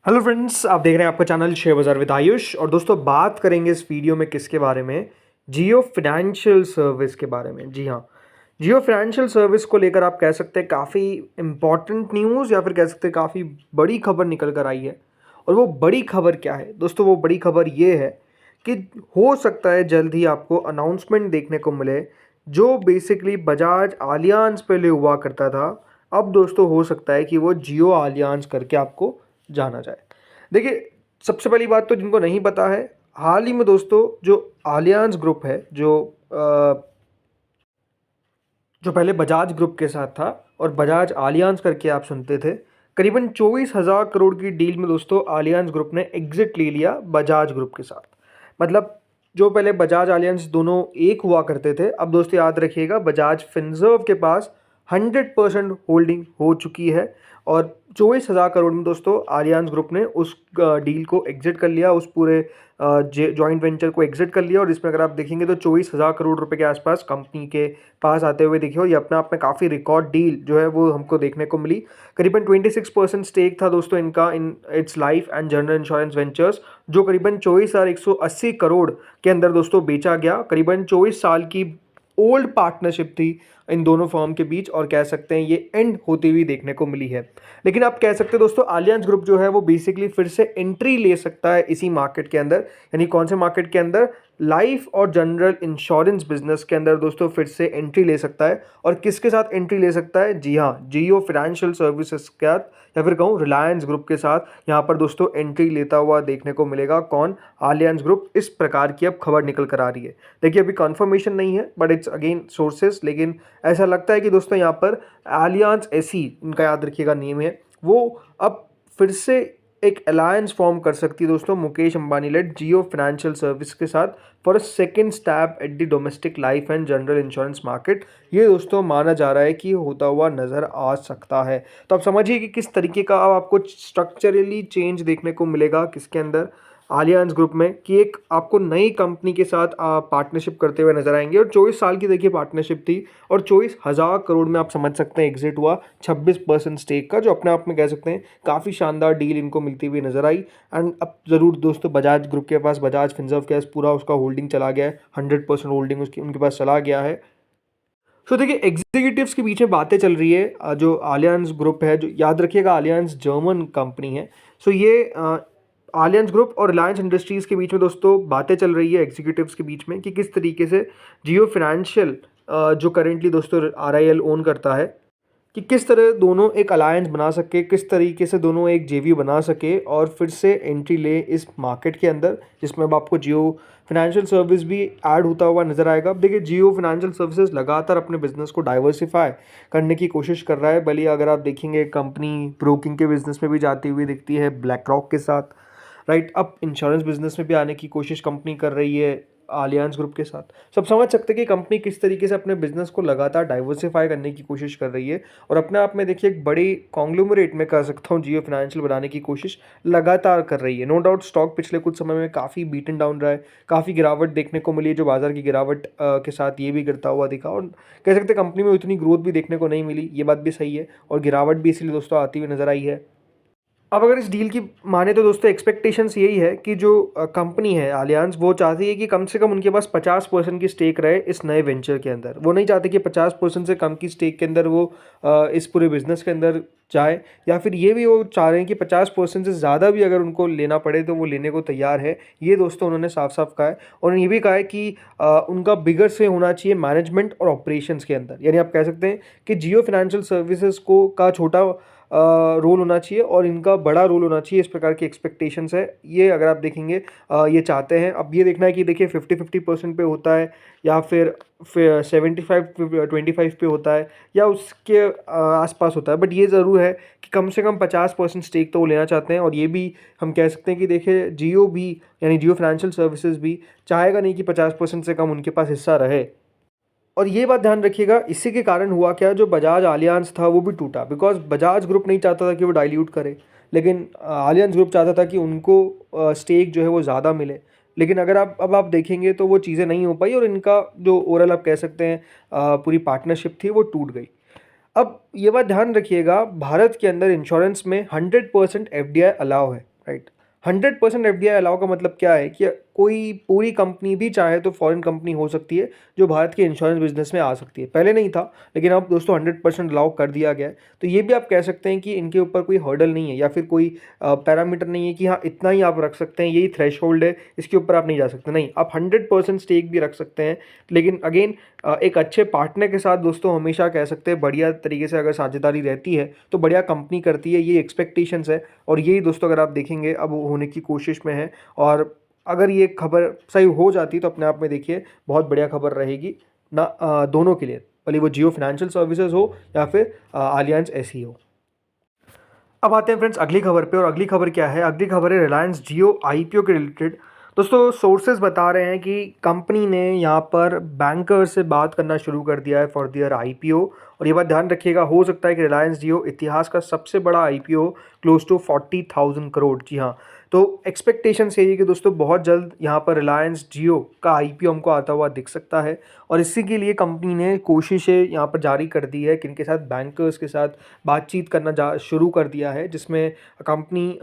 Hello friends, आप देख रहे हैं आपका चैनल शेयर बाजार विद आयुष। और दोस्तों, बात करेंगे इस वीडियो में किसके बारे में? जियो फाइनेंशियल सर्विस के बारे में। जी हाँ, जियो फाइनेंशियल सर्विस को लेकर आप कह सकते हैं काफ़ी इम्पॉर्टेंट न्यूज़ या फिर कह सकते हैं काफ़ी बड़ी खबर निकल कर आई है। और वो बड़ी खबर क्या है दोस्तों? वो बड़ी खबर ये है कि हो सकता है जल्द ही आपको अनाउंसमेंट देखने को मिले। जो बेसिकली बजाज आलियांज पहले हुआ करता था, अब दोस्तों हो सकता है कि वो जियो आलियांज करके आपको जाना जाए। देखिए, सबसे पहली बात तो जिनको नहीं पता है, हाल ही में दोस्तों जो आलियांज ग्रुप है, जो पहले बजाज ग्रुप के साथ था और बजाज आलियांज करके आप सुनते थे, करीबन 24,000 करोड़ की डील में दोस्तों आलियांज ग्रुप ने एग्जिट ले लिया बजाज ग्रुप के साथ। मतलब जो पहले बजाज आलियांज दोनों एक हुआ करते थे, अब दोस्तों याद रखिएगा बजाज फिनसर्व के पास 100% होल्डिंग हो चुकी है। और 24,000 करोड़ में दोस्तों आलियांज ग्रुप ने उस डील को एग्जिट कर लिया, उस पूरे जॉइंट वेंचर को एग्जिट कर लिया। और इसमें अगर आप देखेंगे तो 24,000 करोड़ रुपए के आसपास कंपनी के पास आते हुए देखिए। और ये अपने आप में काफ़ी रिकॉर्ड डील जो है वो हमको देखने को मिली। करीबन 26% स्टेक था दोस्तों इनका in its life and general insurance ventures, जो करीबन 24,180 करोड़ के अंदर दोस्तों बेचा गया। करीबन 24 साल की ओल्ड पार्टनरशिप थी इन दोनों फर्म के बीच, और कह सकते हैं ये एंड होती हुई देखने को मिली है। लेकिन आप कह सकते हैं दोस्तों आलियांज ग्रुप जो है वो बेसिकली फिर से एंट्री ले सकता है इसी मार्केट के अंदर। यानी कौन से मार्केट के अंदर? लाइफ और जनरल इंश्योरेंस बिजनेस के अंदर दोस्तों फिर से एंट्री ले सकता है। और किसके साथ एंट्री ले सकता है? जी हाँ, जियो फाइनेंशियल सर्विसेज के साथ, या फिर कहूँ रिलायंस ग्रुप के साथ यहाँ पर दोस्तों एंट्री लेता हुआ देखने को मिलेगा। कौन? Allianz group. इस प्रकार की अब खबर निकल कर आ रही है। देखिए, अभी कंफर्मेशन नहीं है, बट इट्स अगेन सोर्सेस। लेकिन ऐसा लगता है कि दोस्तों यहाँ पर आलियांज ऐसी, इनका याद रखिएगा नेम है, वो अब फिर से एक अलायंस फॉर्म कर सकती है दोस्तों मुकेश अंबानी लेड जियो फाइनेंशियल सर्विस के साथ, for a second step at the domestic life and general insurance market. ये दोस्तों माना जा रहा है कि होता हुआ नजर आ सकता है। तो आप समझिए कि किस तरीके का अब आपको स्ट्रक्चरली चेंज देखने को मिलेगा किसके अंदर? आलियांज ग्रुप में, कि एक आपको नई कंपनी के साथ पार्टनरशिप करते हुए नजर आएंगे। और 24 साल की देखिए पार्टनरशिप थी, और 24,000 करोड़ में आप समझ सकते हैं एग्जिट हुआ 26% स्टेक का, जो अपने आप में कह सकते हैं काफ़ी शानदार डील इनको मिलती हुई नजर आई। एंड अब ज़रूर दोस्तों बजाज ग्रुप के पास, बजाज फिनसर्व के पास पूरा उसका होल्डिंग चला गया है, 100% होल्डिंग उसकी उनके पास चला गया है। तो देखिए, एग्जीक्यूटिव्स के बीच में बातें चल रही है। जो आलियांज ग्रुप है, जो याद रखिएगा आलियांज जर्मन कंपनी है। सो ये आलियांज ग्रुप और रिलायंस इंडस्ट्रीज़ के बीच में दोस्तों बातें चल रही है एग्जीक्यूटिव्स के बीच में, कि किस तरीके से जियो फाइनेंशियल जो करेंटली दोस्तों आरआईएल ओन करता है, कि किस तरह दोनों एक अलायंस बना सके, किस तरीके से दोनों एक जेवी बना सके और फिर से एंट्री ले इस मार्केट के अंदर, जिसमें अब आपको जियो फाइनेंशियल सर्विस भी ऐड होता हुआ नजर आएगा। अब देखिए, जियो फाइनेंशियल सर्विसेज लगातार अपने बिजनेस को डाइवर्सिफाई करने की कोशिश कर रहा है। भले अगर आप देखेंगे कंपनी ब्रोकिंग के बिजनेस में भी जाती हुई दिखती है ब्लैक रॉक के साथ, राइट। अब इंश्योरेंस बिजनेस में भी आने की कोशिश कंपनी कर रही है आलियांज ग्रुप के साथ। सब समझ सकते हैं कि कंपनी किस तरीके से अपने बिजनेस को लगातार डाइवर्सिफाई करने की कोशिश कर रही है। और अपने आप में देखिए एक बड़ी कॉन्ग्लोमरेट में कर सकता हूँ जियो फाइनेंशियल बनाने की कोशिश लगातार कर रही है। नो डाउट स्टॉक पिछले कुछ समय में काफ़ी बीटन डाउन रहा है, काफ़ी गिरावट देखने को मिली है, जो बाजार की गिरावट के साथ ये भी गिरता हुआ दिखा। और कह सकते हैं कंपनी में उतनी ग्रोथ भी देखने को नहीं मिली, ये बात भी सही है। और गिरावट भी इसलिए दोस्तों आती हुई नजर आई है। अब अगर इस डील की माने तो दोस्तों एक्सपेक्टेशंस यही है कि जो कंपनी है आलियांज, वो चाहती है कि कम से कम उनके पास 50% की स्टेक रहे इस नए वेंचर के अंदर। वो नहीं चाहते कि 50% से कम की स्टेक के अंदर वो इस पूरे बिजनेस के अंदर जाए, या फिर ये भी वो चाह रहे हैं कि 50% से ज़्यादा भी अगर उनको लेना पड़े तो वो लेने को तैयार है। ये दोस्तों उन्होंने साफ साफ कहा है। और ये भी कहा है कि उनका बिगर से होना चाहिए मैनेजमेंट और ऑपरेशंस के अंदर। यानी आप कह सकते हैं कि जियो फाइनेंशियल सर्विसेज को का छोटा रोल होना चाहिए और इनका बड़ा रोल होना चाहिए, इस प्रकार की एक्सपेक्टेशंस है। ये अगर आप देखेंगे ये चाहते हैं। अब ये देखना है कि देखिए 50-50% पे होता है, या फिर 75-25 पे होता है, या उसके आसपास होता है। बट ये ज़रूर है कि कम से कम 50% स्टेक तो वो लेना चाहते हैं। और ये भी हम कह सकते हैं कि देखिए जियो भी, यानी जियो फाइनेंशियल सर्विसेज भी चाहेगा नहीं कि 50% से कम उनके पास हिस्सा रहे। और ये बात ध्यान रखिएगा, इसी के कारण हुआ क्या, जो बजाज आलियांज था वो भी टूटा। बिकॉज बजाज ग्रुप नहीं चाहता था कि वो डाइल्यूट करे, लेकिन आलियांज ग्रुप चाहता था कि उनको स्टेक जो है वो ज़्यादा मिले। लेकिन अगर आप देखेंगे तो वो चीज़ें नहीं हो पाई, और इनका जो ओवरऑल आप कह सकते हैं पूरी पार्टनरशिप थी वो टूट गई। अब ये बात ध्यान रखिएगा, भारत के अंदर इंश्योरेंस में 100% एफडीआई अलाउ है। राइट। 100% एफडीआई अलाउ का मतलब क्या है कि कोई पूरी कंपनी भी चाहे तो फॉरेन कंपनी हो सकती है जो भारत के इंश्योरेंस बिजनेस में आ सकती है। पहले नहीं था, लेकिन अब दोस्तों 100% अलाउ कर दिया गया है। तो ये भी आप कह सकते हैं कि इनके ऊपर कोई हर्डल नहीं है या फिर कोई पैरामीटर नहीं है कि हाँ इतना ही आप रख सकते हैं, यही थ्रेशहोल्ड है, इसके ऊपर आप नहीं जा सकते। नहीं, आप 100% स्टेक भी रख सकते हैं। लेकिन अगेन एक अच्छे पार्टनर के साथ दोस्तों हमेशा कह सकते हैं बढ़िया तरीके से अगर साझेदारी रहती है तो बढ़िया कंपनी करती है, ये एक्सपेक्टेशंस है। और यही दोस्तों अगर आप देखेंगे अब होने की कोशिश में है। और अगर ये खबर सही हो जाती तो अपने आप में देखिए बहुत बढ़िया खबर रहेगी ना, दोनों के लिए, भले वो जियो फाइनेंशियल सर्विसेज हो या फिर आलियांज ऐसी हो। अब आते हैं फ्रेंड्स अगली खबर पे, और अगली खबर क्या है? अगली खबर है रिलायंस जियो आईपीओ के रिलेटेड। दोस्तों सोर्सेज बता रहे हैं कि कंपनी ने यहाँ पर बैंकर से बात करना शुरू कर दिया है फॉर दियर आईपीओ। और ये बात ध्यान रखिएगा, हो सकता है कि रिलायंस जियो इतिहास का सबसे बड़ा आईपीओ, क्लोज टू 40,000 करोड़। जी हाँ, तो एक्सपेक्टेशन से ये कि दोस्तों बहुत जल्द यहाँ पर रिलायंस जियो का आईपीओ हमको आता हुआ दिख सकता है। और इसी के लिए कंपनी ने कोशिशें यहाँ पर जारी कर दी है, किनके साथ? बैंकर्स के साथ बातचीत करना जा शुरू कर दिया है, जिसमें कंपनी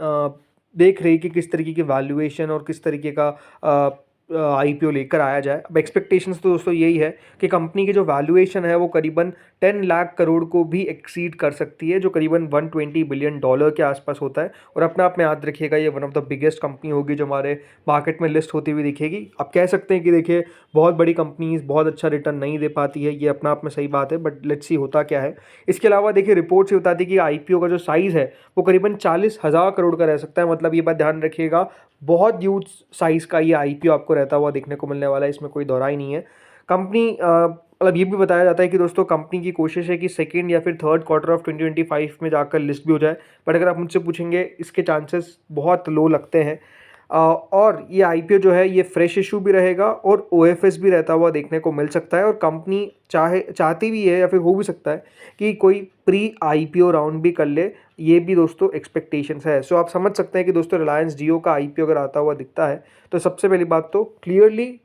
देख रही कि किस तरीके की वैल्यूएशन और किस तरीके का आईपीओ लेकर आया जाए। अब एक्सपेक्टेशंस तो दोस्तों यही है कि कंपनी की जो वैल्यूएशन है वो करीबन 10 लाख करोड़ को भी एक्सीड कर सकती है, जो करीबन $120 बिलियन के आसपास होता है। और अपने आप में याद रखिएगा ये one of the biggest company होगी जो हमारे मार्केट में लिस्ट होती हुई दिखेगी। आप कह सकते हैं कि देखिए बहुत बड़ी कंपनीज बहुत अच्छा रिटर्न नहीं दे पाती है, ये अपना आप में सही बात है, बट लेट्स सी होता क्या है। इसके अलावा देखिए रिपोर्ट से बताती है कि आईपीओ का जो साइज़ है वो करीबन 40,000 करोड़ का रह सकता है। मतलब ये बात ध्यान रखिएगा, बहुत ह्यूज साइज़ का ये आईपीओ आपको रहता हुआ देखने को मिलने वाला है, इसमें कोई दौराई नहीं है। कंपनी मतलब ये भी बताया जाता है कि दोस्तों कंपनी की कोशिश है कि सेकंड या फिर थर्ड क्वार्टर ऑफ 2025 में जाकर लिस्ट भी हो जाए। बट अगर आप मुझसे पूछेंगे इसके चांसेस बहुत लो लगते हैं। और ये आईपीओ जो है ये फ्रेश इशू भी रहेगा और ओएफएस भी रहता हुआ देखने को मिल सकता है। और कंपनी चाहती भी है या फिर हो भी सकता है कि कोई प्री आईपीओ राउंड भी कर ले, ये भी दोस्तों एक्सपेक्टेशंस है। सो आप समझ सकते हैं कि दोस्तों रिलायंस जियो का आईपीओ अगर आता हुआ दिखता है तो सबसे पहली बात तो क्लियरली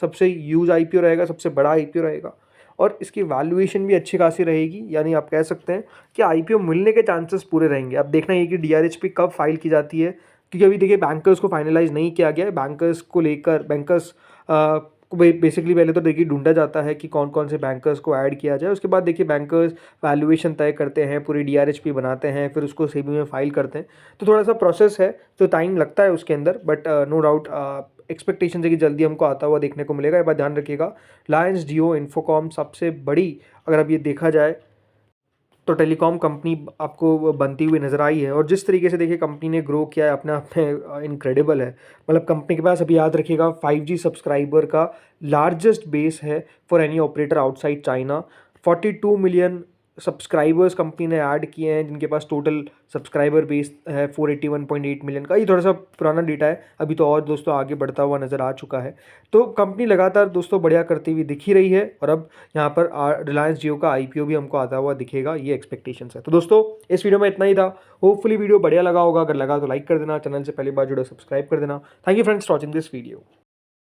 सबसे यूज आईपीओ रहेगा, सबसे बड़ा आईपीओ रहेगा। और इसकी वैल्यूएशन भी अच्छी खासी रहेगी, यानी आप कह सकते हैं कि आईपीओ मिलने के चांसेस पूरे रहेंगे। अब देखना ये कि डीआरएचपी कब फाइल की जाती है, क्योंकि अभी देखिए बैंकर्स को फाइनलाइज नहीं किया गया है। बैंकर्स को लेकर बैंकर्स को बेसिकली पहले तो देखिए ढूंढा जाता है कि कौन कौन से बैंकर्स को ऐड किया जाए। उसके बाद देखिए बैंकर्स वैल्यूएशन तय करते हैं, पूरी डीआरएचपी बनाते हैं, फिर उसको सेबी में फाइल करते हैं। तो थोड़ा सा प्रोसेस है, तो टाइम लगता है उसके अंदर, बट नो डाउट एक्सपेक्टेशन है कि जल्दी हमको आता हुआ देखने को मिलेगा। ये बात ध्यान रखिएगा। रिलायंस जियो इन्फोकॉम सबसे बड़ी, अगर अब ये देखा जाए तो टेलीकॉम कंपनी आपको बनती हुई नज़र आई है। और जिस तरीके से देखिए कंपनी ने ग्रो किया है अपने आप में इनक्रेडिबल है। मतलब कंपनी के पास अभी याद रखिएगा 5G सब्सक्राइबर का लार्जेस्ट बेस है for any operator outside China. 42 million subscribers company ने ऐड किए हैं, जिनके पास टोटल सब्सक्राइबर बेस है 481.8 मिलियन का। ये थोड़ा सा पुराना डेटा है, अभी तो और दोस्तों आगे बढ़ता हुआ नज़र आ चुका है। तो कंपनी लगातार दोस्तों बढ़िया करती हुई दिख ही रही है। और अब यहाँ पर रिलायंस जियो का आईपीओ भी हमको आता हुआ दिखेगा, ये एक्सपेक्टेशंस है। तो दोस्तों इस वीडियो में इतना ही था। होपफुली वीडियो बढ़िया लगा होगा, अगर लगा तो लाइक कर देना, चैनल से पहली बार जुड़े सब्सक्राइब कर देना। Thank you friends for watching this video.